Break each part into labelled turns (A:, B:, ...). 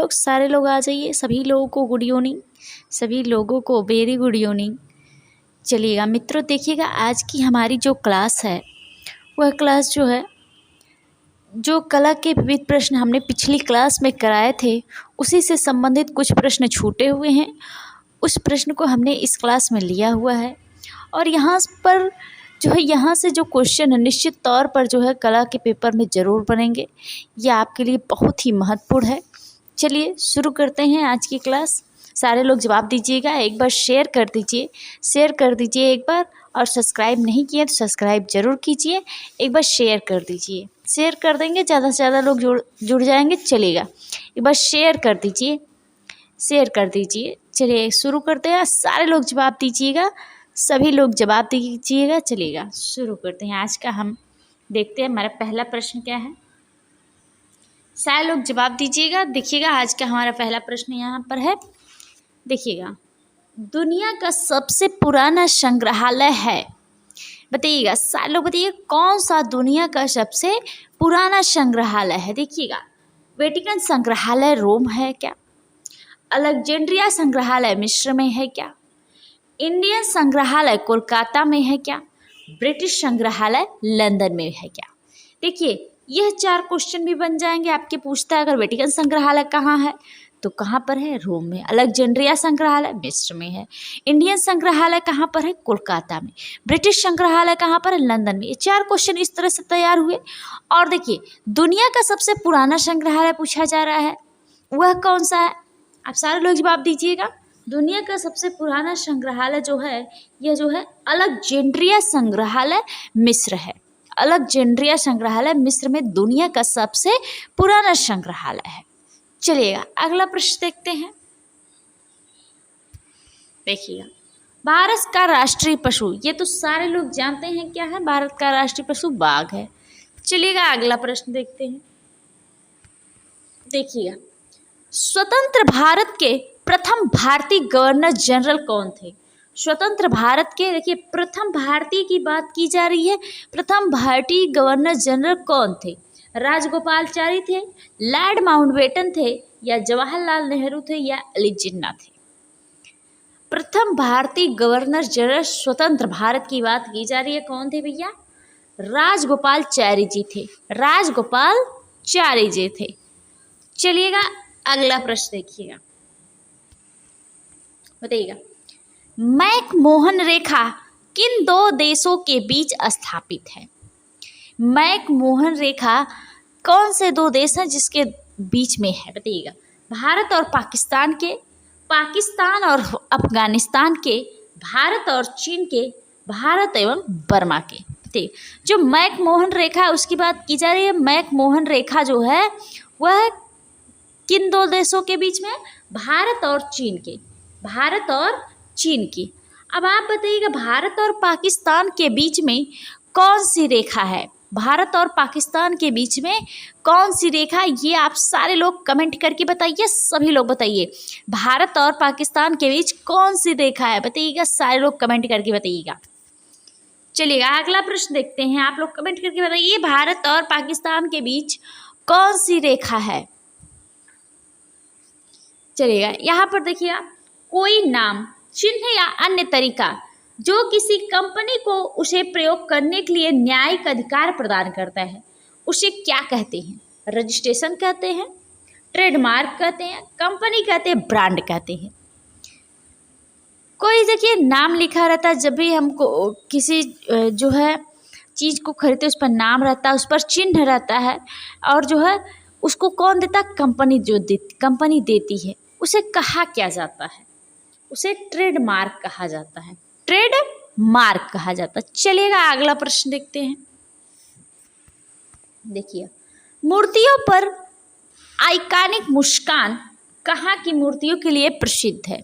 A: लोग, सारे लोग आ जाइए। सभी लोगों को गुड इवनिंग, सभी लोगों को वेरी गुड इवनिंग। चलिएगा मित्रों, देखिएगा आज की हमारी जो क्लास है वह क्लास जो है, जो कला के विविध प्रश्न हमने पिछली क्लास में कराए थे उसी से संबंधित कुछ प्रश्न छूटे हुए हैं। उस प्रश्न को हमने इस क्लास में लिया हुआ है और यहाँ पर जो है, यहाँ से जो क्वेश्चन निश्चित तौर पर जो है कला के पेपर में ज़रूर बनेंगे। यह आपके लिए बहुत ही महत्वपूर्ण है। चलिए शुरू करते हैं आज की क्लास। सारे लोग जवाब दीजिएगा, एक बार शेयर कर दीजिए एक बार, और सब्सक्राइब नहीं किए तो सब्सक्राइब जरूर कीजिए। एक बार शेयर कर दीजिए, शेयर कर देंगे ज़्यादा से ज़्यादा लोग जुड़ जाएंगे। चलेगा, एक बार शेयर कर दीजिए। चलिए शुरू करते हैं। सारे लोग जवाब दीजिएगा, सभी लोग जवाब दीजिएगा। चलिएगा शुरू करते हैं। आज का हम देखते हैं हमारा पहला प्रश्न क्या है। सारे लोग जवाब दीजिएगा। देखिएगा आज का हमारा पहला प्रश्न यहाँ पर है। देखिएगा, दुनिया का सबसे पुराना संग्रहालय है, बताइएगा सारे लोग, बताइए कौन सा दुनिया का सबसे पुराना संग्रहालय है। देखिएगा, वेटिकन संग्रहालय रोम है क्या? अलेक्जेंड्रिया संग्रहालय मिस्र में है क्या? इंडियन संग्रहालय कोलकाता में है क्या? ब्रिटिश संग्रहालय लंदन में है क्या? देखिए, यह 4 क्वेश्चन भी बन जाएंगे। आपके पूछता है अगर वेटिकन संग्रहालय कहाँ है तो कहाँ पर है? रोम में। अलेक्जेंड्रिया संग्रहालय मिस्र में है। इंडियन संग्रहालय कहाँ पर है? कोलकाता में। ब्रिटिश संग्रहालय कहाँ पर है? लंदन में। ये 4 क्वेश्चन इस तरह से तैयार हुए। और देखिए, दुनिया का सबसे पुराना संग्रहालय पूछा जा रहा है, वह कौन सा है? आप सारे लोग जवाब दीजिएगा। दुनिया का सबसे पुराना संग्रहालय जो है, यह जो है अलेक्जेंड्रिया संग्रहालय मिस्र है। अलेक्जेंड्रिया संग्रहालय मिस्र में दुनिया का सबसे पुराना संग्रहालय है। चलिएगा अगला प्रश्न देखते हैं। देखिएगा, भारत का राष्ट्रीय पशु, ये तो सारे लोग जानते हैं क्या है। भारत का राष्ट्रीय पशु बाघ है। चलिएगा अगला प्रश्न देखते हैं। देखिएगा, स्वतंत्र भारत के प्रथम भारतीय गवर्नर जनरल कौन थे? स्वतंत्र भारत के, देखिए प्रथम भारतीय की बात की जा रही है। प्रथम भारतीय गवर्नर जनरल कौन थे? राजगोपालचारी थे, लॉर्ड माउंटबेटन थे, या जवाहरलाल नेहरू थे, या अली जिन्ना थे? प्रथम भारतीय गवर्नर जनरल स्वतंत्र भारत की बात की जा रही है, कौन थे भैया? राजगोपालचारी जी थे। राजगोपालचारी जी थे। चलिएगा अगला प्रश्न देखिएगा, बताइएगा, मैक-मोहन रेखा किन 2 देशों के बीच स्थापित है? मैक-मोहन रेखा कौन से 2 देश हैं जिसके बीच में है? बताइएगा, भारत और पाकिस्तान के, पाकिस्तान और अफगानिस्तान के, भारत और चीन के, भारत एवं बर्मा के। बताइए, जो मैक-मोहन रेखा है उसकी बात की जा रही है। मैक-मोहन रेखा जो है वह किन 2 देशों के बीच में? भारत और चीन के। भारत और चीन की। अब आप बताइएगा, भारत और पाकिस्तान के बीच में कौन सी रेखा है? भारत और पाकिस्तान के बीच में कौन सी रेखा? ये आप सारे लोग कमेंट करके बताइए। सभी लोग बताइए, भारत और पाकिस्तान के बीच कौन सी रेखा है? बताइएगा, सारे लोग कमेंट करके बताइएगा। चलिएगा अगला प्रश्न देखते हैं। आप लोग कमेंट करके बताइए, भारत और पाकिस्तान के बीच कौन सी रेखा है? चलिएगा, यहाँ पर देखिएगा, कोई नाम, चिन्ह या अन्य तरीका जो किसी कंपनी को उसे प्रयोग करने के लिए न्यायिक अधिकार प्रदान करता है, उसे क्या कहते हैं? रजिस्ट्रेशन कहते हैं, ट्रेडमार्क कहते हैं, कंपनी कहते हैं, ब्रांड कहते हैं। कोई देखिए नाम लिखा रहता है, जब भी हमको किसी जो है चीज़ को खरीदते उस पर नाम रहता है, उस पर चिन्ह रहता है, और जो है उसको कौन देता है? कंपनी जो कंपनी देती है। उसे कहा क्या जाता है? उसे ट्रेडमार्क कहा जाता है। ट्रेडमार्क कहा जाता है। चलिएगा अगला प्रश्न देखते हैं। देखिए, मूर्तियों पर आइकॉनिक मुस्कान कहाँ की मूर्तियों के लिए प्रसिद्ध है?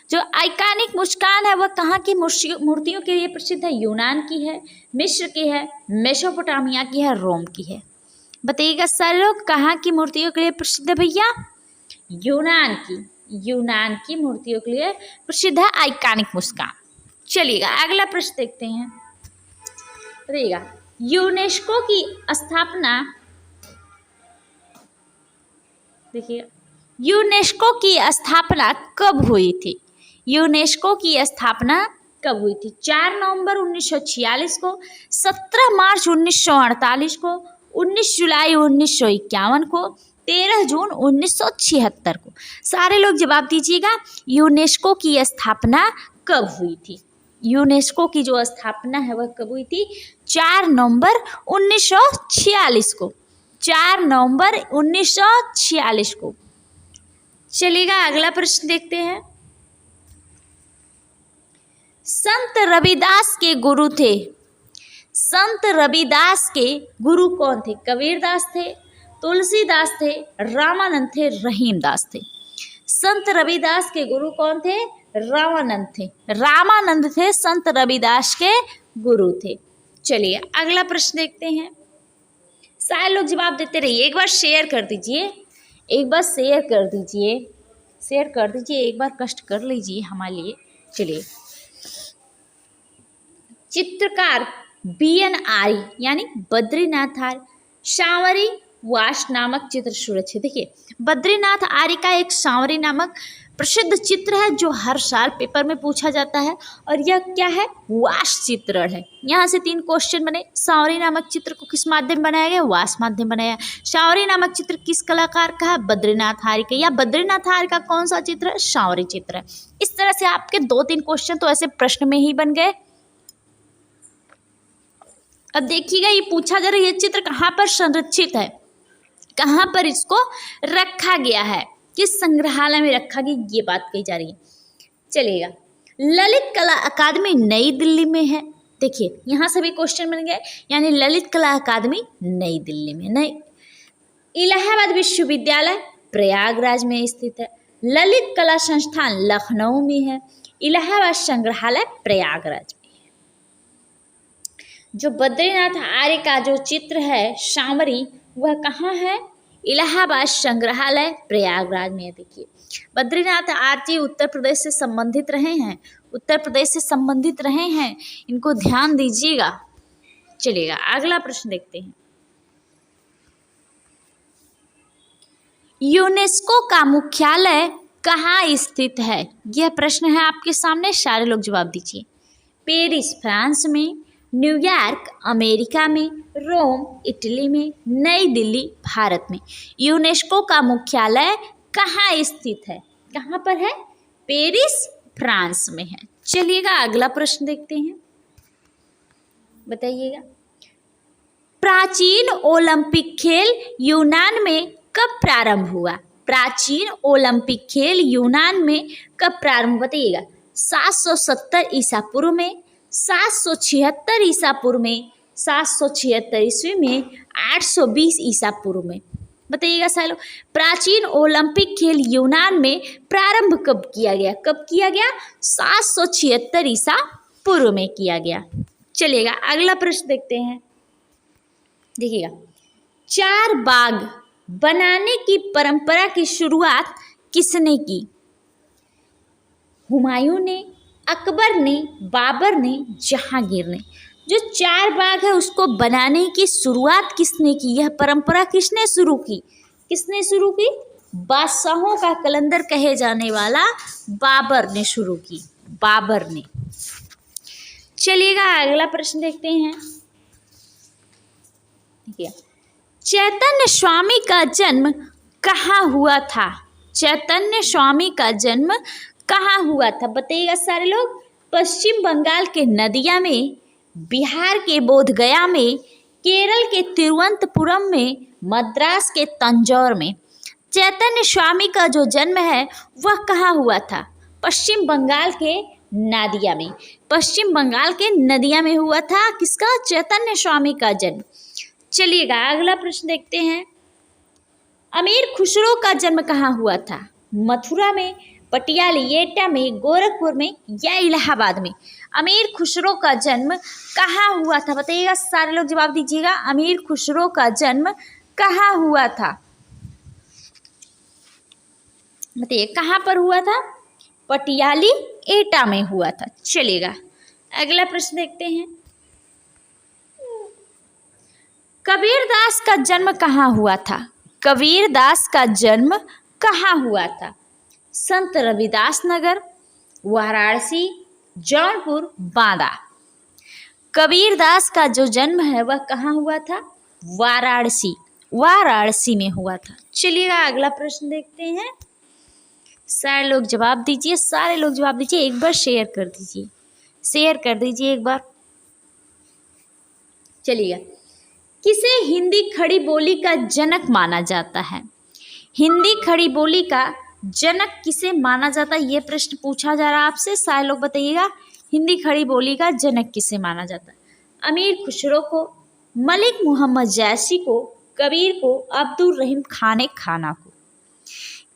A: जो आइकॉनिक मुस्कान है वह कहाँ की मूर्तियों के लिए प्रसिद्ध है? यूनान की है, मिस्र की है, मेसोपोटामिया की है, रोम की है? बताइएगा सारे लोग, कहाँ की मूर्तियों के लिए प्रसिद्ध है भैया? यूनान की। यूनान की मूर्तियों के लिए प्रसिद्ध है आइकॉनिक मुस्कान। चलिएगा अगला प्रश्न देखते हैं। बताइएगा, यूनेस्को की स्थापना, देखिए यूनेस्को की स्थापना कब हुई थी? यूनेस्को की स्थापना कब हुई थी? 4 नवंबर 1946 को, 17 मार्च 1948 को, 19 जुलाई 1951 को, 13 जून 1976 को। सारे लोग जवाब दीजिएगा, यूनेस्को की स्थापना कब हुई थी? यूनेस्को की जो स्थापना है वह कब हुई थी? 4 नवंबर 1946 को, 4 नवंबर 1946 को। चलिएगा अगला प्रश्न देखते हैं। संत रविदास के गुरु थे। संत रविदास के गुरु कौन थे? कबीरदास थे, तुलसीदास थे, रामानंद थे, रहीमदास थे। संत रविदास के गुरु कौन थे? रामानंद थे। रामानंद थे संत रविदास के गुरु थे। चलिए अगला प्रश्न देखते हैं। सारे लोग जवाब देते रहिए। एक बार शेयर कर दीजिए, एक बार शेयर कर दीजिए, शेयर कर दीजिए, एक बार कष्ट कर लीजिए हमारे लिए। चलिए, चित्रकार BN आर्य यानी बद्रीनाथ आर्य सांवरी वास नामक चित्र सूरज है। देखिए, बद्रीनाथ आर्य का एक सांवरी नामक प्रसिद्ध चित्र है जो हर साल पेपर में पूछा जाता है। और यह क्या है? वास चित्रण है। यहाँ से 3 क्वेश्चन बने। सांवरी नामक चित्र को किस माध्यम बनाया गया? वास माध्यम बनाया। सांवरी नामक चित्र किस कलाकार का है? बद्रीनाथ आर्य का। या बद्रीनाथ आर्य का कौन सा चित्र है? सांवरी चित्र है। इस तरह से आपके 2-3 क्वेश्चन तो ऐसे प्रश्न में ही बन गए। अब देखिएगा, ये पूछा जा रहा है ये चित्र कहाँ पर संरक्षित है, कहाँ पर इसको रखा गया है, किस संग्रहालय में रखा गया, ये बात कही जा रही है। चलिएगा, ललित कला अकादमी नई दिल्ली में है। देखिए, यहाँ से भी क्वेश्चन बन गए, यानी ललित कला अकादमी नई दिल्ली में नहीं। इलाहाबाद विश्वविद्यालय प्रयागराज में स्थित है। ललित कला संस्थान लखनऊ में है। इलाहाबाद संग्रहालय प्रयागराज में। जो बद्रीनाथ आर्य का जो चित्र है सांवरी, वह कहाँ है? इलाहाबाद संग्रहालय प्रयागराज में है। देखिए, बद्रीनाथ आर्य जी उत्तर प्रदेश से संबंधित रहे हैं, उत्तर प्रदेश से संबंधित रहे हैं, इनको ध्यान दीजिएगा। चलिएगा अगला प्रश्न देखते हैं। यूनेस्को का मुख्यालय कहाँ स्थित है? यह प्रश्न है आपके सामने, सारे लोग जवाब दीजिए। पेरिस फ्रांस में, न्यूयॉर्क अमेरिका में, रोम इटली में, नई दिल्ली भारत में। यूनेस्को का मुख्यालय कहाँ स्थित है? कहाँ पर है? पेरिस फ्रांस में है। चलिएगा अगला प्रश्न देखते हैं, बताइएगा। प्राचीन ओलंपिक खेल यूनान में कब प्रारंभ हुआ? प्राचीन ओलंपिक खेल यूनान में कब प्रारंभ, बताइएगा। 770 ईसा पूर्व में, 776 ईसा पूर्व में, 776 ईस्वी में, 820 ईसा पूर्व में। बताइएगा सालों, प्राचीन ओलंपिक खेल यूनान में प्रारंभ कब किया गया? कब किया गया? 776 ईसा पूर्व में किया गया। चलिएगा अगला प्रश्न देखते हैं। देखिएगा, 4 बाग बनाने की परंपरा की शुरुआत किसने की? हुमायूं ने, अकबर ने, बाबर ने, जहांगीर ने। जो 4 बाग है उसको बनाने की शुरुआत किसने की? यह परंपरा किसने शुरू की? किसने शुरू की? बादशाहों का कलंदर कहे जाने वाला बाबर ने शुरू की, बाबर ने। चलिएगा अगला प्रश्न देखते हैं। चैतन्य स्वामी का जन्म कहाँ हुआ था? चैतन्य स्वामी का जन्म कहाँ हुआ था? बताइएगा सारे लोग। पश्चिम बंगाल के नदिया में, बिहार के बोधगया में, केरल के तिरुवनंतपुरम में, मद्रास के तंजौर में। चैतन्य स्वामी का जो जन्म है वह कहाँ हुआ था? पश्चिम बंगाल के नदिया में, पश्चिम बंगाल के नदिया में हुआ था किसका? चैतन्य स्वामी का जन्म। चलिएगा अगला प्रश्न देखते हैं। अमीर खुसरो का जन्म कहाँ हुआ था? मथुरा में, पटियाला एटा में, गोरखपुर में या इलाहाबाद में? अमीर खुसरो का जन्म कहाँ हुआ था? बताइएगा सारे लोग जवाब दीजिएगा। अमीर खुसरो का जन्म कहाँ हुआ था? बताइए कहाँ पर हुआ था? पटियाला एटा में हुआ था। चलिएगा अगला प्रश्न देखते हैं। कबीरदास का जन्म कहाँ हुआ था? कबीरदास का जन्म कहाँ हुआ था? संत रविदास नगर, वाराणसी, जौनपुर, बांदा। कबीरदास का जो जन्म है वह कहाँ हुआ था? वाराणसी, वाराणसी में हुआ था। चलिएगा अगला प्रश्न देखते हैं। सारे लोग जवाब दीजिए, सारे लोग जवाब दीजिए। एक बार शेयर कर दीजिए, शेयर कर दीजिए एक बार। चलिएगा, किसे हिंदी खड़ी बोली का जनक माना जाता है? हिंदी खड़ी बोली का जनक किसे माना जाता है, ये प्रश्न पूछा जा रहा है आपसे। सारे लोग बताइएगा, हिंदी खड़ी बोली का जनक किसे माना जाता है? अमीर खुसरो को, मलिक मोहम्मद जैसी को, कबीर को, अब्दुल रहीम खान खाना को।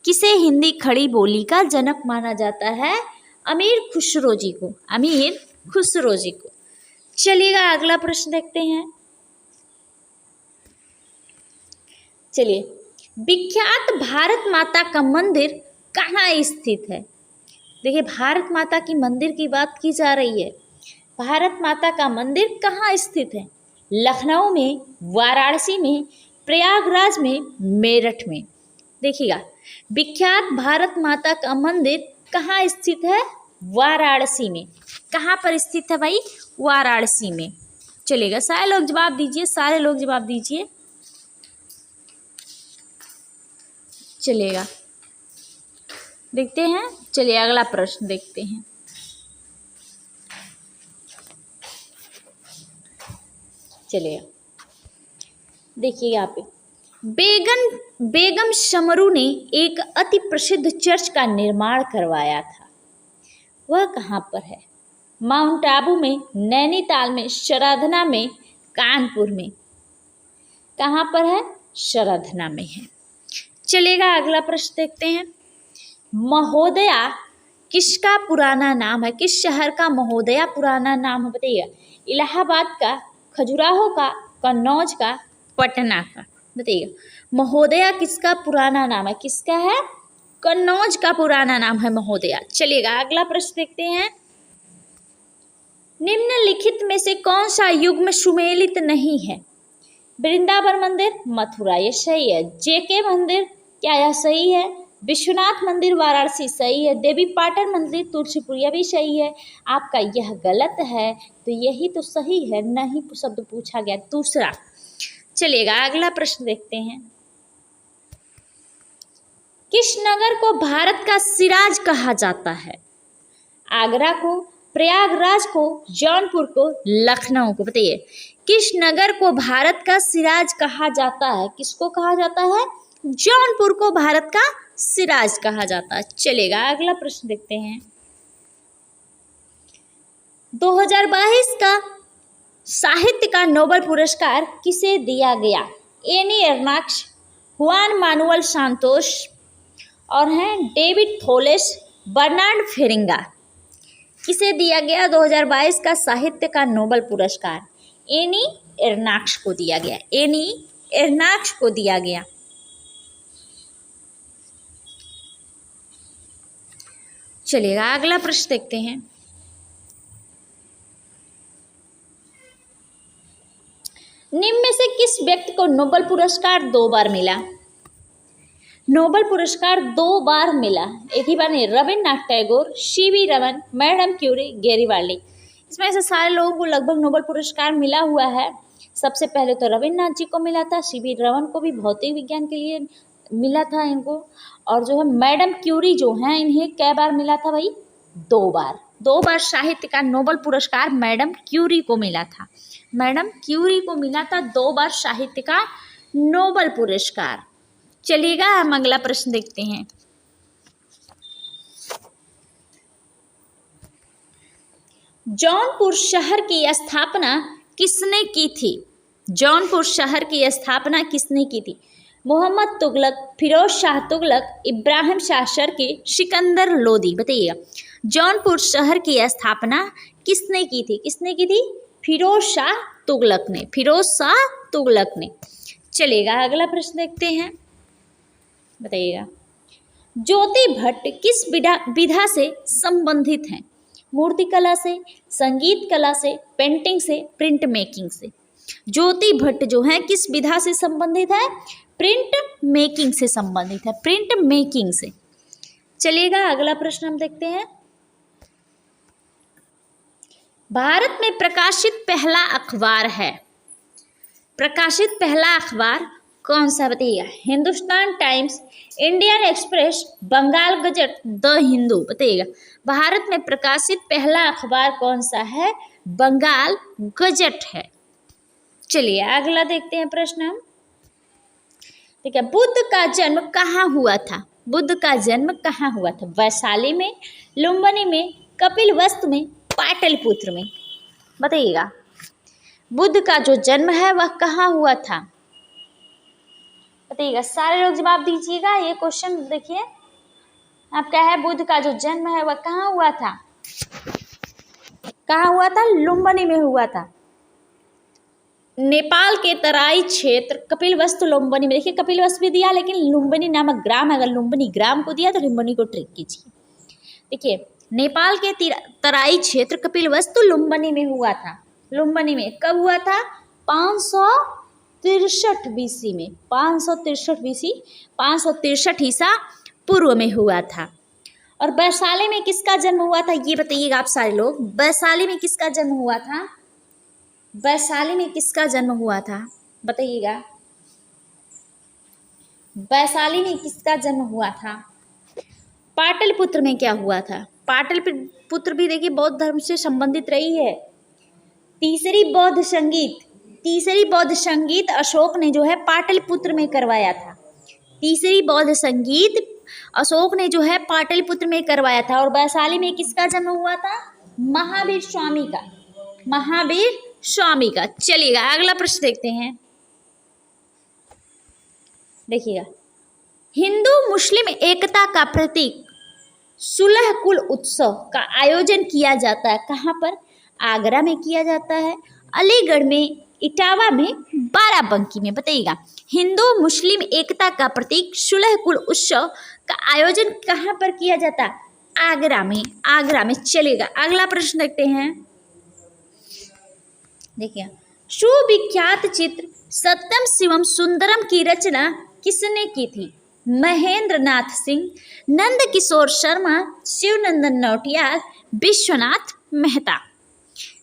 A: किसे हिंदी खड़ी बोली का जनक माना जाता है? अमीर खुसरो जी को, अमीर खुसरो जी को। चलिएगा अगला प्रश्न देखते हैं। चलिए, विख्यात भारत माता का मंदिर कहाँ स्थित है? देखिए, भारत माता की मंदिर की बात की जा रही है। भारत माता का मंदिर कहाँ स्थित है? लखनऊ में, वाराणसी में, प्रयागराज में, मेरठ में। देखिएगा, विख्यात भारत माता का मंदिर कहाँ स्थित है? वाराणसी में। कहाँ पर स्थित है भाई? वाराणसी में। चलेगा, सारे लोग जवाब दीजिए, सारे लोग जवाब दीजिए। चलेगा, देखते हैं। चलिए अगला प्रश्न देखते हैं। चलिए देखिए, यहाँ पे बेगम शमरू ने एक अति प्रसिद्ध चर्च का निर्माण करवाया था। वह कहाँ पर है? माउंट आबू में, नैनीताल में, शराधना में, कानपुर में। कहाँ पर है? शराधना में है। चलेगा अगला प्रश्न देखते हैं। महोदया किसका पुराना नाम है? किस शहर का महोदया पुराना नाम है बताइए? इलाहाबाद का, खजुराहो का, कन्नौज का, पटना का। बताइए, महोदया किसका पुराना नाम है? किसका है? कन्नौज का पुराना नाम है महोदया। चलिएगा अगला प्रश्न देखते हैं। निम्नलिखित में से कौन सा युग्म सुमेलित नहीं है? वृंदावन मंदिर, मथुरा, ये सही है। जेके मंदिर, क्या यह सही है? विश्वनाथ मंदिर, वाराणसी, सही है। देवी पाटन मंदिर, तुलसीपुर, यह भी सही है। आपका यह गलत है, तो यही तो सही है, नहीं शब्द पूछा गया दूसरा। चलिएगा अगला प्रश्न देखते हैं। किस नगर को भारत का सिराज कहा जाता है? आगरा को, प्रयागराज को, जौनपुर को, लखनऊ को। बताइए, किस नगर को भारत का सिराज कहा जाता है? किसको कहा जाता है? जौनपुर को भारत का सिराज कहा जाता है। चलेगा अगला प्रश्न देखते हैं। 2022 का साहित्य का नोबेल पुरस्कार किसे दिया गया? एनी एर्नाक्स, हुआन मानुअल सांतोस और हैं डेविड थोलेस, बर्नार्ड फेरिंगा। किसे दिया गया 2022 का साहित्य का नोबेल पुरस्कार? एनी एर्नाक्स को दिया गया, एनी एर्नाक्स को दिया गया। चलिएगा अगला प्रश्न देखते हैं। निम्न में से किस व्यक्ति को नोबेल पुरस्कार 2 बार मिला? नोबेल पुरस्कार 2 बार मिला, एक ही बार नहीं। Rabindranath Tagore, CV Raman, madam Curie, Garibaldi. इसमें से सारे लोगों को लगभग नोबेल पुरस्कार मिला हुआ है। सबसे पहले तो रविन्द्रनाथ जी को मिला था, सीवी रमन को भी भौतिक विज्ञान के लिए मिला था इनको, और जो है मैडम क्यूरी जो हैं इन्हें कै बार मिला था भाई? 2 बार। 2 बार साहित्य का नोबेल पुरस्कार मैडम क्यूरी को मिला था, मैडम क्यूरी को मिला था 2 बार साहित्य का नोबेल पुरस्कार। चलिएगा हम अगला प्रश्न देखते हैं। जौनपुर शहर की स्थापना किसने की थी? जौनपुर शहर की स्थापना किसने की थी? मोहम्मद तुगलक, फिरोज शाह तुगलक, इब्राहिम शाह शर्की, सिकंदर लोदी। बताइएगा, जौनपुर शहर की स्थापना किसने की थी? किसने की थी? फिरोज शाह तुगलक ने, फिरोज शाह तुगलक ने। चलिएगा अगला प्रश्न देखते हैं। बताइएगा, ज्योति भट्ट किस विधा से संबंधित हैं? मूर्तिकला से, संगीत कला से, पेंटिंग से, प्रिंट मेकिंग से। ज्योति भट्ट जो है किस विधा से संबंधित है? प्रिंट मेकिंग से संबंधित है, प्रिंट मेकिंग से। चलिएगा अगला प्रश्न हम देखते हैं। भारत में प्रकाशित पहला अखबार है, प्रकाशित पहला अखबार कौन सा बताइएगा? Hindustan Times, Indian Express, Bengal gazette, the Hindu. बताइएगा भारत में प्रकाशित पहला अखबार कौन सा है? बंगाल गजट है। चलिए अगला देखते हैं प्रश्न हम। ठीक है, बुद्ध का जन्म कहाँ हुआ था? बुद्ध का जन्म कहाँ हुआ था? वैशाली में, लुम्बिनी में, कपिलवस्तु में, पाटलिपुत्र में। बताइएगा बुद्ध का जो जन्म है वह कहाँ हुआ था? बताइएगा, सारे लोग जवाब दीजिएगा। ये क्वेश्चन देखिए आपका है, बुद्ध का जो जन्म है वह कहाँ हुआ था? कहाँ हुआ था? लुम्बिनी में हुआ था। नेपाल के तराई क्षेत्र कपिलवस्तु लुम्बिनी में। देखिए कपिलवस्तु भी दिया लेकिन लुम्बिनी नामक ग्राम, अगर लुम्बिनी ग्राम को दिया तो लुम्बिनी को ट्रिक कीजिए। देखिए नेपाल के तराई क्षेत्र कपिलवस्तु लुम्बिनी में हुआ था। लुम्बिनी में कब हुआ था? 563 बीसी में, 563 बीसी, 563 ईसा पूर्व में हुआ था। और वैशाली में किसका जन्म हुआ था ये बताइएगा आप सारे लोग। वैशाली में किसका जन्म हुआ था? वैशाली में किसका जन्म हुआ था बताइएगा। वैशाली में किसका जन्म हुआ था? पाटलिपुत्र में क्या हुआ था? पाटलिपुत्र भी देखिए बौद्ध धर्म से संबंधित रही है। तीसरी बौद्ध संगीत अशोक ने जो है पाटलिपुत्र में करवाया था। तीसरी बौद्ध संगीत अशोक ने जो है पाटलिपुत्र में करवाया था। और वैशाली में किसका जन्म हुआ था? महावीर स्वामी का, महावीर स्वामी का। चलिएगा अगला प्रश्न देखते हैं। देखिएगा हिंदू मुस्लिम एकता का प्रतीक सुलह कुल उत्सव का आयोजन किया जाता है कहाँ पर? आगरा में किया जाता है, अलीगढ़ में, इटावा में, बाराबंकी में। बताइएगा हिंदू मुस्लिम एकता का प्रतीक सुलह कुल उत्सव का आयोजन कहाँ पर किया जाता है? आगरा में, आगरा में। चलिएगा अगला प्रश्न देखते हैं। देखिए सुविख्यात चित्र सत्यम शिवम सुंदरम की रचना किसने की थी? महेंद्र नाथ सिंह, नंद किशोर शर्मा, शिवनंदन नौटियाल, विश्वनाथ मेहता।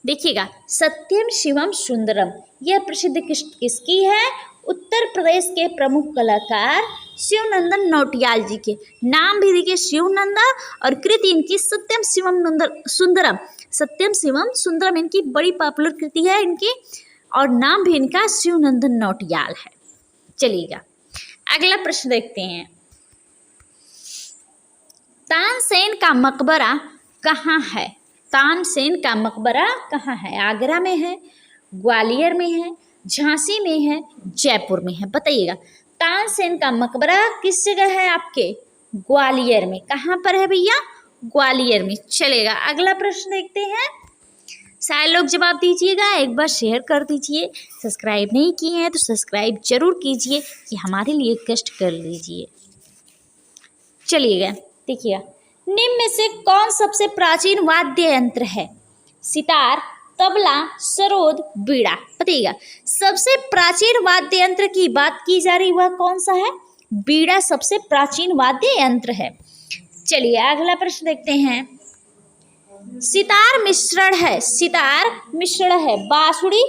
A: देखिएगा सत्यम शिवम सुंदरम यह प्रसिद्ध किसकी है? उत्तर प्रदेश के प्रमुख कलाकार शिवनंदन नौटियाल जी के। नाम भी देखिए शिवनंदा और कृति इनकी सत्यम शिवम सुंदरम। सत्यम शिवम सुंदरम इनकी बड़ी पॉपुलर कृति है इनकी, और नाम भी इनका शिवनंदन नौटियाल है। चलिएगा अगला प्रश्न देखते हैं। तानसेन का मकबरा कहाँ है? तानसेन का मकबरा कहाँ है? आगरा में है, ग्वालियर में है, झांसी में है, जयपुर में है। बताइएगा तानसेन का मकबरा किस जगह है आपके? ग्वालियर में। कहाँ पर है भैया? ग्वालियर में। चलेगा अगला प्रश्न देखते हैं। सारे लोग जवाब दीजिएगा, एक बार शेयर कर दीजिए। सब्सक्राइब नहीं किए हैं तो सब्सक्राइब जरूर कीजिए कि हमारे लिए कष्ट कर लीजिए। चलिएगा देखिएगा निम्न में से कौन सबसे प्राचीन वाद्य यंत्र है? सितार, तबला, सरोद, बीड़ा। बताइएगा सबसे प्राचीन वाद्य यंत्र की बात की जा रही वह कौन सा है? बीड़ा सबसे प्राचीन वाद्य यंत्र है। चलिए अगला प्रश्न देखते हैं। सितार मिश्रण है, सितार मिश्रण है बांसुरी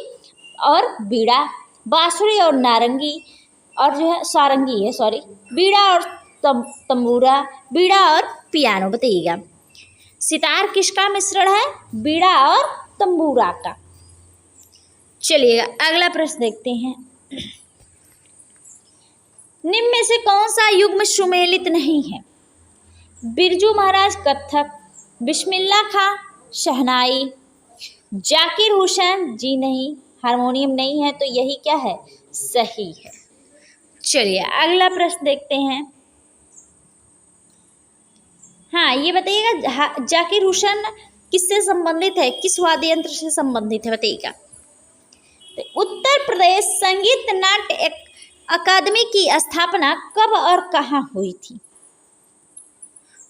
A: और बीड़ा, बांसुरी और नारंगी और जो है सारंगी है, सॉरी, बीड़ा और तंबूरा, बीड़ा और पियानो। बताइएगा सितार किसका मिश्रण है? बीड़ा और तंबूरा का। चलिएगा अगला प्रश्न देखते हैं। निम्न में से कौन सा युग्म सुमेलित नहीं है? बिरजू महाराज कत्थक, बिस्मिल्ला खां शहनाई, जाकिर हुसैन जी नहीं, हारमोनियम नहीं है, तो यही क्या है? सही है। चलिए अगला प्रश्न देखते हैं। हाँ ये बताइएगा जाकिर हुसैन किससे संबंधित है? किस वाद्य यंत्र से संबंधित है? बताइएगा। तो उत्तर प्रदेश संगीत नाट्य अकादमी की स्थापना कब और कहाँ हुई थी?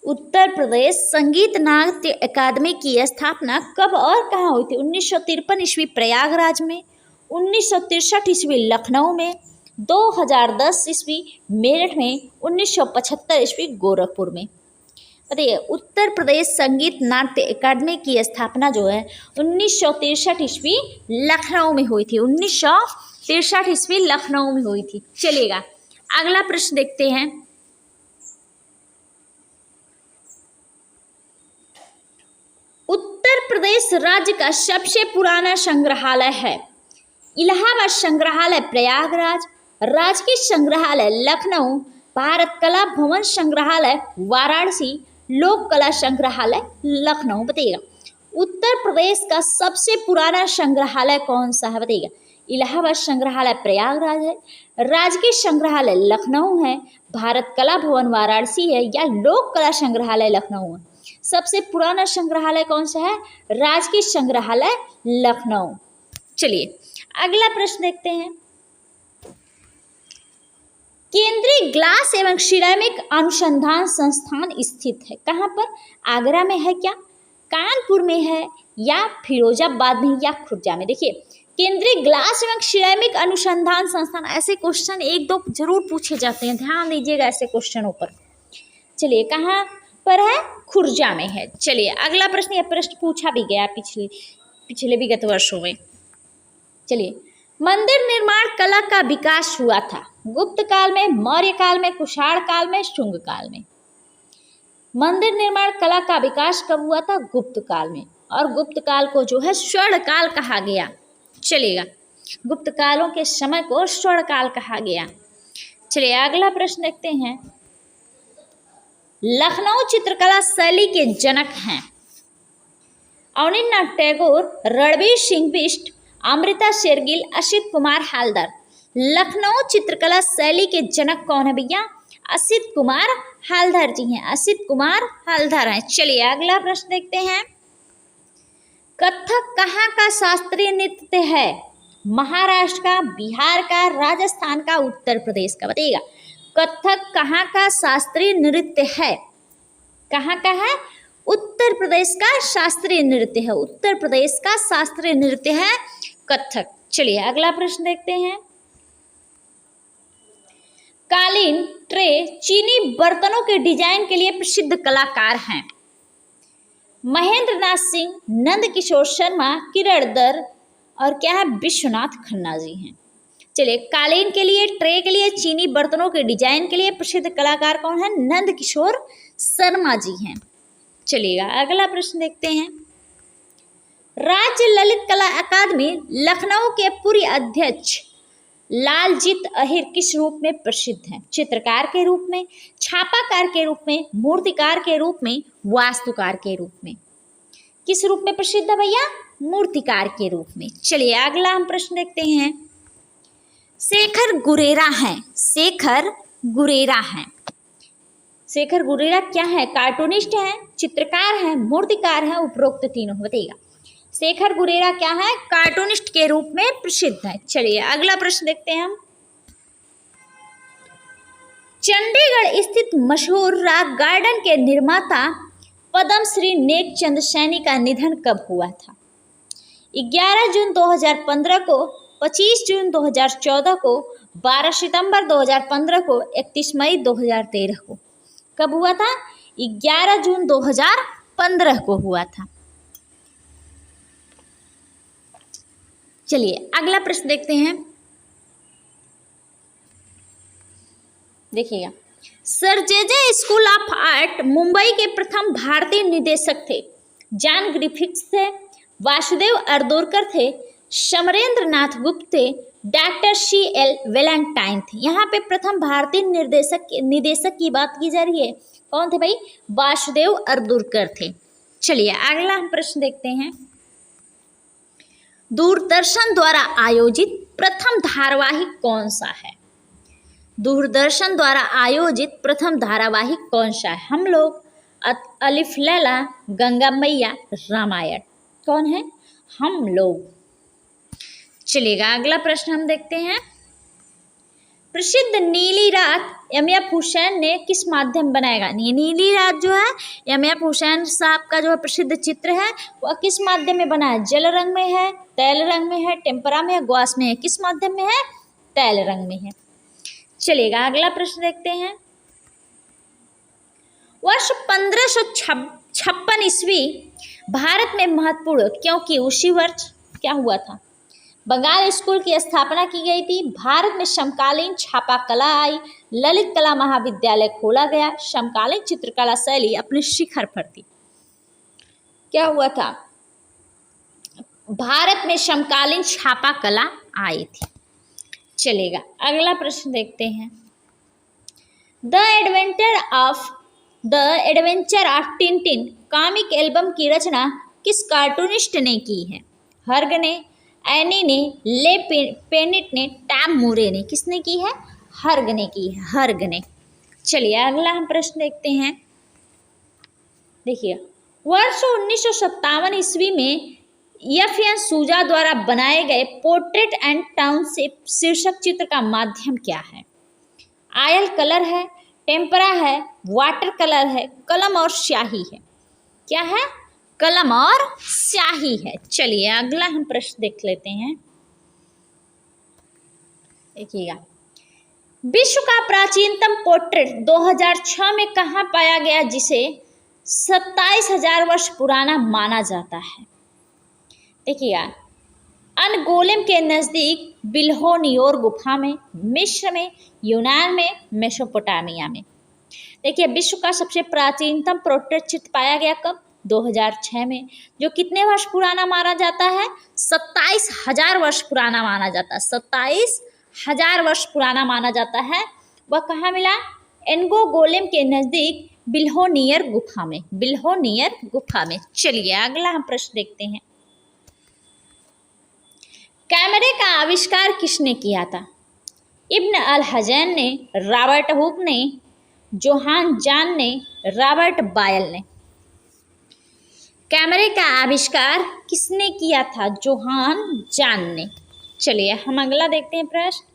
A: उत्तर प्रदेश संगीत नाट्य अकादमी की स्थापना कब और कहाँ हुई थी? 1953 ईस्वी प्रयागराज में, 1963 ईस्वी लखनऊ में, 2010 ईस्वी मेरठ में, 1975 ईस्वी गोरखपुर में। बताइए उत्तर प्रदेश संगीत नाट्य अकादमी की स्थापना जो है 1963 ईस्वी लखनऊ में हुई थी। 1963 ईस्वी लखनऊ में हुई थी। चलिएगा अगला प्रश्न देखते हैं। उत्तर प्रदेश राज्य का सबसे पुराना संग्रहालय है। इलाहाबाद संग्रहालय प्रयागराज, राजकीय संग्रहालय लखनऊ, भारत कला भवन संग्रहालय वाराणसी, लोक कला संग्रहालय लखनऊ। बताइएगा उत्तर प्रदेश का सबसे पुराना संग्रहालय कौन सा है? बताइएगा इलाहाबाद संग्रहालय प्रयागराज है, राजकीय संग्रहालय लखनऊ है, भारत कला भवन वाराणसी है, या लोक कला संग्रहालय लखनऊ है। सबसे पुराना संग्रहालय कौन सा है? राजकीय संग्रहालय लखनऊ। चलिए अगला प्रश्न देखते हैं। केंद्रीय ग्लास एवं सिरेमिक अनुसंधान संस्थान स्थित है कहाँ पर? आगरा में है क्या, कानपुर में है, या फिरोजाबाद में, या खुर्जा में? देखिए केंद्रीय ग्लास एवं सिरेमिक अनुसंधान संस्थान, ऐसे क्वेश्चन एक दो जरूर पूछे जाते हैं, ध्यान दीजिएगा ऐसे क्वेश्चनों पर। चलिए कहाँ पर है? खुर्जा में है। चलिए अगला प्रश्न, यह प्रश्न पूछा भी गया पिछले विगत वर्षों में। चलिए मंदिर निर्माण कला का विकास हुआ था गुप्त काल में, मौर्य काल में, कुषाण काल में, शुंग काल में। मंदिर निर्माण कला का विकास कब हुआ था? गुप्त काल में, और गुप्त काल को जो है स्वर्ण काल कहा गया। चलिएगा गुप्त कालों के समय को स्वर्ण काल कहा गया। चलिए अगला प्रश्न देखते हैं। लखनऊ चित्रकला शैली के जनक हैं अवनींद्रनाथ टैगोर, रणबीर सिंह बिष्ट, अमृता शेरगिल, असित कुमार हालदार। लखनऊ चित्रकला शैली के जनक कौन है भैया? असित कुमार हालदार जी हैं, असित कुमार हालदार हैं। चलिए अगला प्रश्न देखते हैं। कथक कहाँ का शास्त्रीय नृत्य है? महाराष्ट्र का, बिहार का, राजस्थान का, उत्तर प्रदेश का? बताइएगा कथक कहाँ का शास्त्रीय नृत्य है? कहाँ का है? उत्तर प्रदेश का शास्त्रीय नृत्य है। उत्तर प्रदेश का शास्त्रीय नृत्य है कथक। चलिए अगला प्रश्न देखते हैं। कालीन, ट्रे, चीनी बर्तनों के डिजाइन के लिए प्रसिद्ध कलाकार हैं महेंद्र नाथ सिंह, नंद किशोर शर्मा, किरण दर, और क्या है? विश्वनाथ खन्ना जी हैं। चलिए कालीन के लिए, ट्रे के लिए, चीनी बर्तनों के डिजाइन के लिए प्रसिद्ध कलाकार कौन है? नंद किशोर शर्मा जी हैं। चलिएगा अगला प्रश्न देखते हैं। राज्य ललित कला अकादमी लखनऊ के पूर्व अध्यक्ष लालजीत अहिर किस रूप में प्रसिद्ध हैं? चित्रकार के रूप में, छापाकार के रूप में, मूर्तिकार के रूप में, वास्तुकार के रूप में? किस रूप में प्रसिद्ध है भैया? मूर्तिकार के रूप में। चलिए अगला हम प्रश्न देखते हैं। शेखर गुरेरा हैं, शेखर गुरेरा हैं। शेखर गुरेरा क्या है? कार्टूनिस्ट हैं, चित्रकार हैं, मूर्तिकार हैं, उपरोक्त तीनों? बताइएगा शेखर गुरेरा क्या है? कार्टूनिस्ट के रूप में प्रसिद्ध है। चलिए अगला प्रश्न देखते हैं हम। चंडीगढ़ स्थित मशहूर रॉक गार्डन के निर्माता पद्मश्री नेकचंद सैनी का निधन कब हुआ था? 11 जून 2015 को, 25 जून 2014 को, 12 सितंबर 2015 को, 31 मई 2013 को। कब हुआ था? 11 जून 2015 को हुआ था। चलिए अगला प्रश्न देखते हैं। देखिएगा sir J school of art Mumbai के प्रथम भारतीय निदेशक थे। जॉन ग्रिफिथ्स थे, वासुदेव अर्दोरकर थे, समरेंद्र नाथ गुप्त थे, डॉक्टर CL वेलेंटाइन थे। यहाँ पे प्रथम भारतीय निदेशक की बात की जा रही है। कौन थे भाई? वासुदेव अर्दोरकर थे। चलिए अगला हम प्रश्न देखते हैं। दूरदर्शन द्वारा आयोजित प्रथम धारावाहिक कौन सा है? दूरदर्शन द्वारा आयोजित प्रथम धारावाहिक कौन सा है? हम लोग, अलिफ लैला, गंगा मैया, रामायण? कौन है? हम लोग। चलिएगा अगला प्रश्न हम देखते हैं। प्रसिद्ध नीली रात MF हुसैन ने किस माध्यम बनाएगा? नीली रात जो है MF हुसैन साहब का जो प्रसिद्ध चित्र है वह किस माध्यम में बना है? जल रंग में है, तैल रंग में है, टेम्परा में है, ग्वास में है? किस माध्यम में है? तैल रंग में है। चलेगा, अगला प्रश्न देखते हैं। वर्ष 1556 ईस्वी भारत में महत्वपूर्ण, क्योंकि उसी वर्ष क्या हुआ था, बंगाल स्कूल की स्थापना की गई थी, भारत में समकालीन छापा कला आई, ललित कला महाविद्यालय खोला गया, समकालीन चित्रकला शैली अपने शिखर पर थी। क्या हुआ था, भारत में समकालीन छापा कला आई थी। चलेगा, अगला प्रश्न देखते हैं। The adventure of Tintin comic album की रचना किस कार्टूनिस्ट ने की है? हर्ग ने, एनी ने, ले पेनिट ने, टॉम मूरे ने। किसने की है? हर्ग ने की है, हर्ग ने। चलिए अगला हम प्रश्न देखते हैं। देखिए, वर्ष 1957 ईस्वी में एफ.एन. सूजा द्वारा बनाए गए पोर्ट्रेट एंड टाउनशिप शीर्षक चित्र का माध्यम क्या है? ऑयल कलर है, टेम्परा है, वाटर कलर है, कलम और स्याही है। क्या है? कलम और स्याही है। चलिए अगला हम प्रश्न देख लेते हैं। देखिएगा, विश्व का प्राचीनतम पोर्ट्रेट 2006 में कहाँ पाया गया जिसे 27,000 वर्ष पुराना माना जाता है? देखिएगा, अनगोलेम के नज़दीक बिल्होनियोर गुफा में, मिस्र में, यूनान में, मेसोपोटामिया में। देखिए, विश्व का सबसे प्राचीनतम पोर्ट्रेट चित्र पाया गया कब? 2006 में, जो कितने वर्ष पुराना माना जाता है? 27,000 वर्ष पुराना माना जाता है। 27,000 वर्ष पुराना माना जाता है। वह कहाँ मिला? एनगोगोलेम के नज़दीक बिल्होनियर गुफा में, बिल्होनियर गुफा में। चलिए अगला हम प्रश्न देखते हैं। कैमरे का आविष्कार किसने किया था? इब्न अल हजैन ने, रॉबर्ट हुक ने, जोहान जान ने, रॉबर्ट बायल ने। कैमरे का आविष्कार किसने किया था? जोहान जान ने। चलिए हम अगला देखते हैं प्रश्न।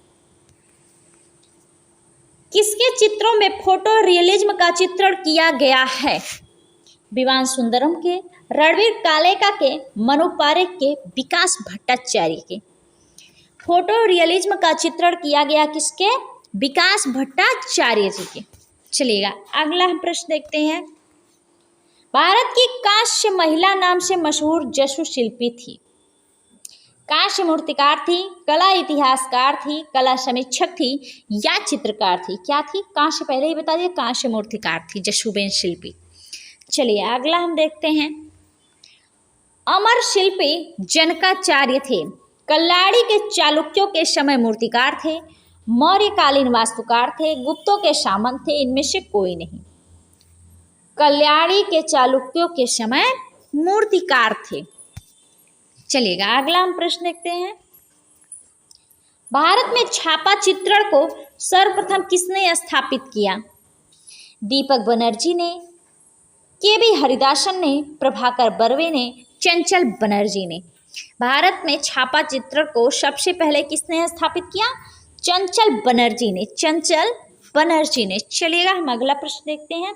A: किसके चित्रों में फोटो रियलिज्म का चित्रण किया गया है? विवान सुंदरम के, रणवीर कालेका के, मनु पारेख के, विकास भट्टाचार्य के। फोटो रियलिज्म का चित्रण किया गया किसके? विकास भट्टाचार्य जी के। चलिएगा अगला हम प्रश्न देखते हैं। भारत की कांस्य महिला नाम से मशहूर जसु शिल्पी थी? कांस्य मूर्तिकार थी, कला इतिहासकार थी, कला समीक्षक थी या चित्रकार थी? क्या थी? कांस्य, पहले ही बता दिया, कांस्य मूर्तिकार थी जसुबेन शिल्पी। चलिए अगला हम देखते हैं। अमर शिल्पी जनकाचार्य थे, कल्लाड़ी के चालुक्यों के समय मूर्तिकार थे, मौर्यकालीन वास्तुकार थे, गुप्तों के सामंत थे, इनमें से कोई नहीं। कल्याणी के चालुक्यों के समय मूर्तिकार थे। चलिएगा अगला हम प्रश्न देखते हैं। भारत में छापा चित्रण को सर्वप्रथम किसने स्थापित किया? दीपक बनर्जी ने, के.बी. हरिदासन ने, प्रभाकर बर्वे ने, चंचल बनर्जी ने। भारत में छापा चित्रण को सबसे पहले किसने स्थापित किया? चंचल बनर्जी ने, चंचल बनर्जी ने। चलिएगा हम अगला प्रश्न देखते हैं।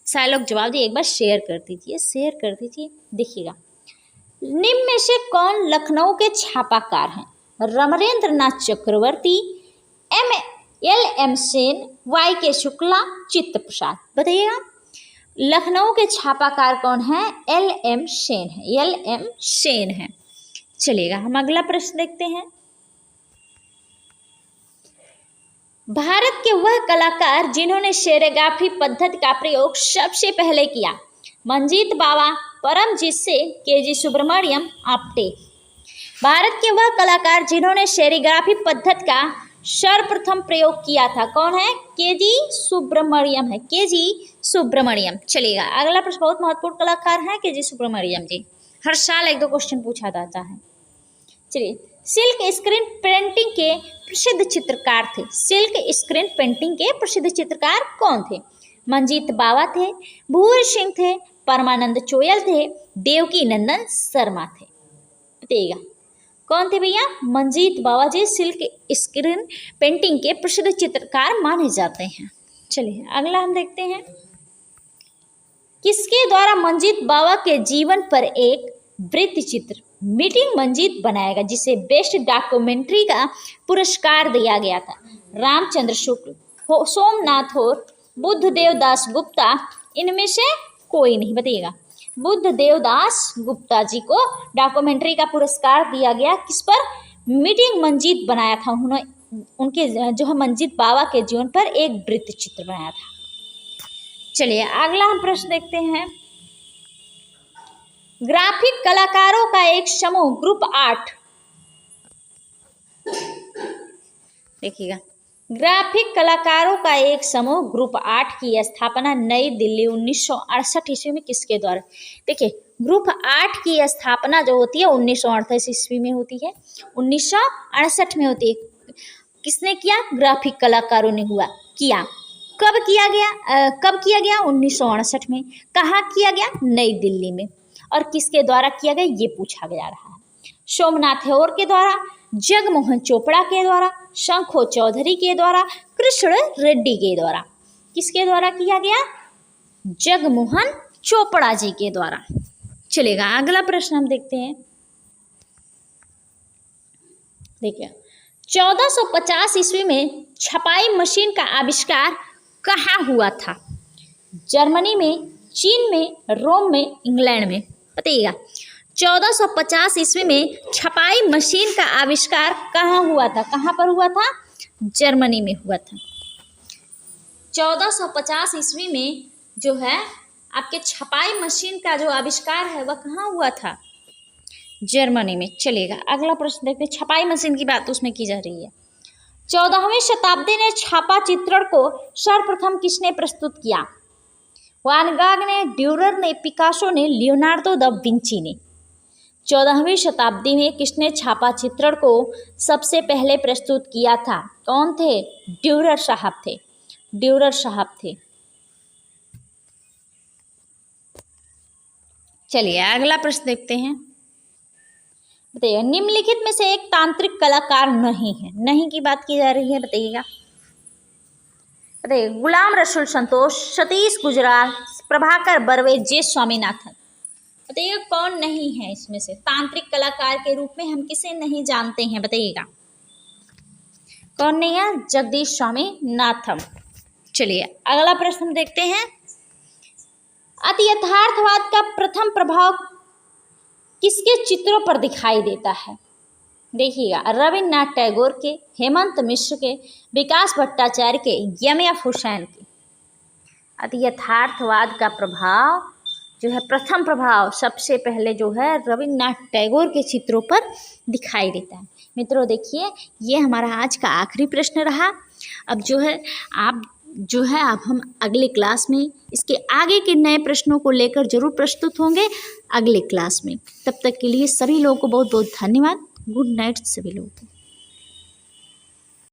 A: सारे लोग जवाब दिए, एक बार शेयर कर दीजिए, शेयर कर दीजिए। देखिएगा, निम्न में से कौन लखनऊ के छापाकार हैं? रमरेंद्र नाथ चक्रवर्ती, एल.एम. सेन, वाई.के. शुक्ला, चित्त प्रसाद। बताइएगा, लखनऊ के छापाकार कौन है? एल.एम. सेन है, एल.एम. सेन है। चलिएगा हम अगला प्रश्न देखते हैं। भारत के वह कलाकार जिन्होंने शेरेग्राफी पद्धति का प्रयोग सबसे पहले किया? मंजीत बावा, परमजीत से, के.जी. सुब्रमण्यम, आप्टे। भारत के वह कलाकार जिन्होंने शेरीग्राफी पद्धति का सर्वप्रथम प्रयोग किया था, कौन है? के.जी. सुब्रमण्यम है, के.जी. सुब्रमण्यम। चलिएगा अगला प्रश्न, बहुत महत्वपूर्ण कलाकार हैं के.जी. सुब्रमण्यम जी, हर साल एक दो क्वेश्चन पूछा जाता है। चलिए, सिल्क स्क्रीन पेंटिंग के प्रसिद्ध चित्रकार थे? सिल्क स्क्रीन पेंटिंग के प्रसिद्ध चित्रकार कौन थे? मंजीत बावा थे, भूर सिंह थे, परमानंद चोयल थे, देवकी नंदन शर्मा थे। बताइएगा कौन थे भैया? मंजीत बावा जी सिल्क स्क्रीन पेंटिंग के प्रसिद्ध चित्रकार माने जाते हैं। चलिए अगला हम देखते हैं। किसके द्वारा मंजीत बावा के जीवन पर एक वृत्त चित्र मीटिंग मंजीत बनाएगा, जिसे बेस्ट डॉक्यूमेंट्री का पुरस्कार दिया गया था? रामचंद्र शुक्ल, सोमनाथ और बुद्ध देवदास गुप्ता, इनमें से कोई नहीं। बताइएगा, बुद्ध देवदास गुप्ता जी को डॉक्यूमेंट्री का पुरस्कार दिया गया, किस पर? मीटिंग मंजीत बनाया था उन्होंने, उनके जो है मंजीत बाबा के जीवन पर एक वृत्त चित्र बनाया था। चलिए अगला हम प्रश्न देखते हैं। ग्राफिक कलाकारों का एक समूह ग्रुप 8, देखिएगा, ग्राफिक कलाकारों का एक समूह ग्रुप 8 की स्थापना नई दिल्ली 1968 ईस्वी में किसके द्वारा? देखिए, ग्रुप 8 की स्थापना जो होती है 1938 ईस्वी में होती है, 1968 में होती है। किसने किया? ग्राफिक कलाकारों ने किया। कब किया गया? 1968 में। कहाँ किया गया? नई दिल्ली में। और किसके द्वारा किया गया ये पूछा जा रहा है। सोमनाथ हेओर के द्वारा, जगमोहन चोपड़ा के द्वारा, शंखो चौधरी के द्वारा, कृष्ण रेड्डी के द्वारा। किसके द्वारा किया गया? जगमोहन चोपड़ा जी के द्वारा। चलेगा, अगला प्रश्न हम देखते हैं। देखिए, 1450 ईस्वी में छपाई मशीन का आविष्कार कहाँ हुआ था? जर्मनी में, चीन में, रोम में, इंग्लैंड में। बताइएगा, 1450 ईस्वी में छपाई मशीन का आविष्कार कहाँ हुआ था? कहाँ पर हुआ था? जर्मनी में हुआ था। 1450 ईस्वी में जो है आपके छपाई मशीन का जो आविष्कार है वह कहाँ हुआ था? जर्मनी में। चलेगा, अगला प्रश्न देखते हैं। छपाई मशीन की बात उसमें की जा रही है। 14वीं शताब्दी में छापा चित्रण को सर्वप्रथम किसने प्रस्तुत किया? वान गॉग ने, ड्यूरर ने, पिकासो ने, लियोनार्डो दा विंची ने। 14वीं शताब्दी में किसने छापा चित्रण को सबसे पहले प्रस्तुत किया था? कौन थे? ड्यूरर साहब थे। ड्यूरर साहब थे। चलिए अगला प्रश्न देखते हैं। बताइए, निम्नलिखित में से एक तांत्रिक कलाकार नहीं है। नहीं की बात की जा रही है, बताइएगा। बताइए, गुलाम रसूल संतोष, सतीश गुजराल, प्रभाकर बर्वे, जे स्वामीनाथन। बताइएगा कौन नहीं है इसमें से? तांत्रिक कलाकार के रूप में हम किसे नहीं जानते हैं? बताइएगा कौन नहीं है? जगदीश स्वामीनाथन। चलिए अगला प्रश्न हम देखते हैं। अति यथार्थवाद का प्रथम प्रभाव किसके चित्रों पर दिखाई देता है? देखिएगा, रविन्द्रनाथ टैगोर के, हेमंत मिश्र के, विकास भट्टाचार्य के, एम.एफ. हुसैन के। अति यथार्थवाद का प्रभाव जो है, प्रथम प्रभाव सबसे पहले जो है रविन्द्रनाथ टैगोर के चित्रों पर दिखाई देता है। मित्रों देखिए, ये हमारा आज का आखिरी प्रश्न रहा। अब जो है अब हम अगले क्लास में इसके आगे के नए प्रश्नों को लेकर जरूर प्रस्तुत होंगे अगले क्लास में। तब तक के लिए सभी लोगों को बहुत बहुत धन्यवाद। गुड नाइट सभी लोगों को।